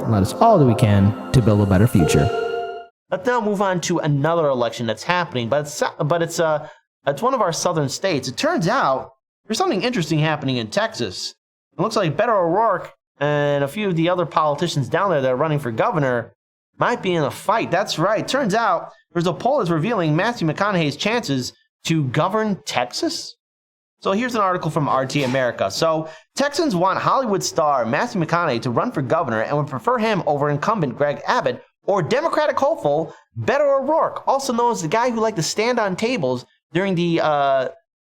and let us all do we can to build a better future. Let's now move on to another election that's happening, but it's one of our southern states. It turns out there's something interesting happening in Texas. It looks like Beto O'Rourke and a few of the other politicians down there that are running for governor might be in a fight. That's right. Turns out there's a poll that's revealing Matthew McConaughey's chances to govern Texas. So here's an article from RT America. So Texans want Hollywood star Matthew McConaughey to run for governor and would prefer him over incumbent Greg Abbott or Democratic hopeful Beto O'Rourke, also known as the guy who liked to stand on tables during the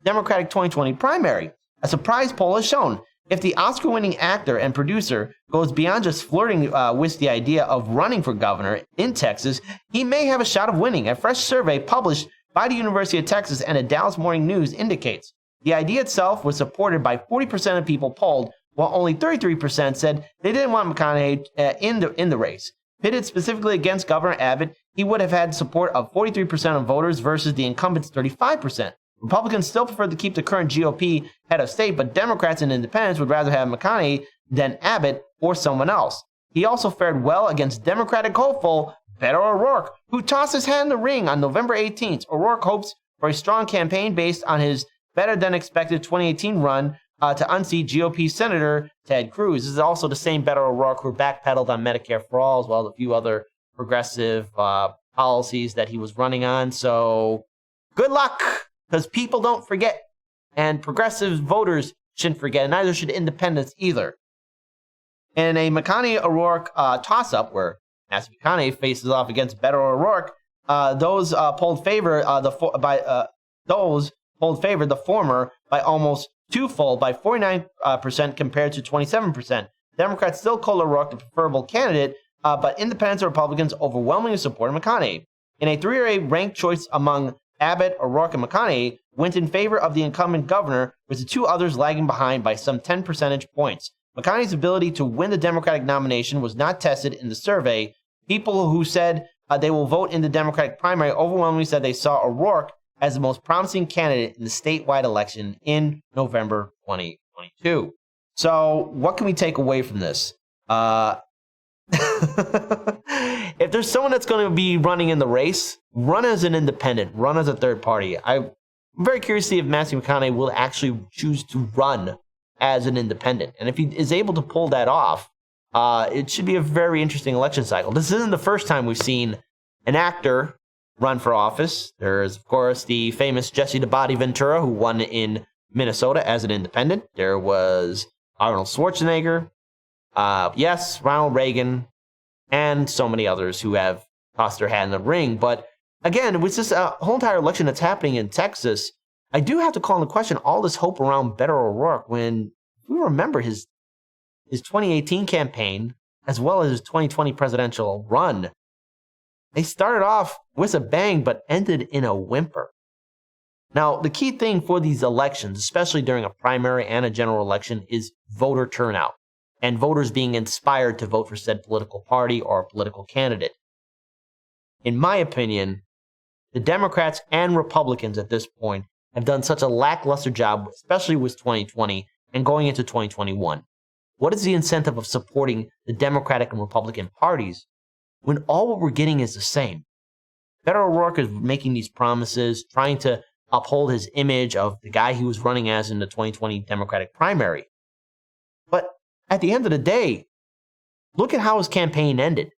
Democratic 2020 primary. A surprise poll has shown if the Oscar-winning actor and producer goes beyond just flirting with the idea of running for governor in Texas, he may have a shot of winning. A fresh survey published by the University of Texas and the Dallas Morning News indicates the idea itself was supported by 40% of people polled, while only 33% said they didn't want McConaughey in the race. Pitted specifically against Governor Abbott, he would have had support of 43% of voters versus the incumbent's 35%. Republicans still prefer to keep the current GOP head of state, but Democrats and independents would rather have McConaughey than Abbott or someone else. He also fared well against Democratic hopeful Beto O'Rourke, who tossed his hat in the ring on November 18th. O'Rourke hopes for a strong campaign based on his better-than-expected 2018 run to unseat GOP Senator Ted Cruz. This is also the same Beto O'Rourke who backpedaled on Medicare for All, as well as a few other progressive policies that he was running on. So good luck, because people don't forget, and progressive voters shouldn't forget, and neither should independents either. In a McConaughey-O'Rourke toss-up, where Matthew McConaughey faces off against Beto O'Rourke, those polled favor the former by almost twofold, by 49% compared to 27%. Democrats still call O'Rourke the preferable candidate, but independents and Republicans overwhelmingly support McConaughey. In a three-way ranked choice among Abbott, O'Rourke, and McConaughey, went in favor of the incumbent governor, with the two others lagging behind by some 10 percentage points. McConaughey's ability to win the Democratic nomination was not tested in the survey. People who said they will vote in the Democratic primary overwhelmingly said they saw O'Rourke as the most promising candidate in the statewide election in November 2022. So what can we take away from this? If there's someone that's going to be running in the race, run as an independent, run as a third party. I'm very curious to see if Matthew McConaughey will actually choose to run as an independent. And if he is able to pull that off, it should be a very interesting election cycle. This isn't the first time we've seen an actor run for office. There's, of course, the famous Jesse the Body Ventura, who won in Minnesota as an independent. There was Arnold Schwarzenegger, Ronald Reagan, and so many others who have tossed their hat in the ring. But again, with this whole entire election that's happening in Texas, I do have to call into question all this hope around Beto O'Rourke when we remember his 2018 campaign as well as his 2020 presidential run. They started off with a bang, but ended in a whimper. Now, the key thing for these elections, especially during a primary and a general election, is voter turnout and voters being inspired to vote for said political party or political candidate. In my opinion, the Democrats and Republicans at this point have done such a lackluster job, especially with 2020 and going into 2021. What is the incentive of supporting the Democratic and Republican parties when all what we're getting is the same? Beto O'Rourke is making these promises, trying to uphold his image of the guy he was running as in the 2020 Democratic primary. But at the end of the day, look at how his campaign ended.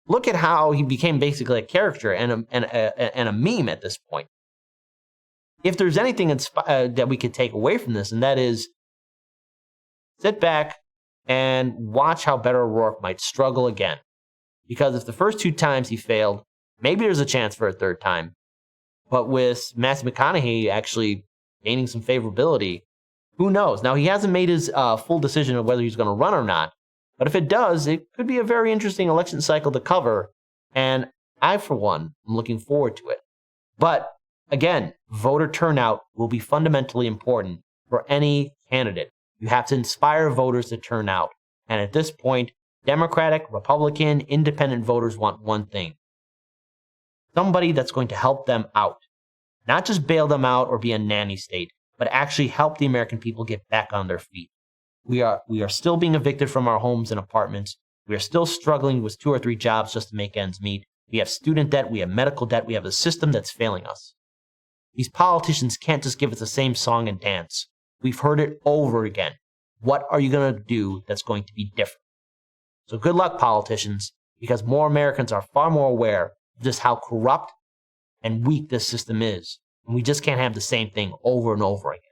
Look at how he became basically a caricature and a meme at this point. If there's anything that we could take away from this, and that is sit back and watch how Beto O'Rourke might struggle again. Because if the first two times he failed, maybe there's a chance for a third time. But with Matthew McConaughey actually gaining some favorability, who knows? Now, he hasn't made his full decision of whether he's going to run or not. But if it does, it could be a very interesting election cycle to cover. And I, for one, am looking forward to it. But again, voter turnout will be fundamentally important for any candidate. You have to inspire voters to turn out. And at this point, Democratic, Republican, independent voters want one thing. Somebody that's going to help them out. Not just bail them out or be a nanny state, but actually help the American people get back on their feet. We are still being evicted from our homes and apartments. We are still struggling with 2 or 3 jobs just to make ends meet. We have student debt, we have medical debt, we have a system that's failing us. These politicians can't just give us the same song and dance. We've heard it over again. What are you going to do that's going to be different? So good luck, politicians, because more Americans are far more aware of just how corrupt and weak this system is. And we just can't have the same thing over and over again.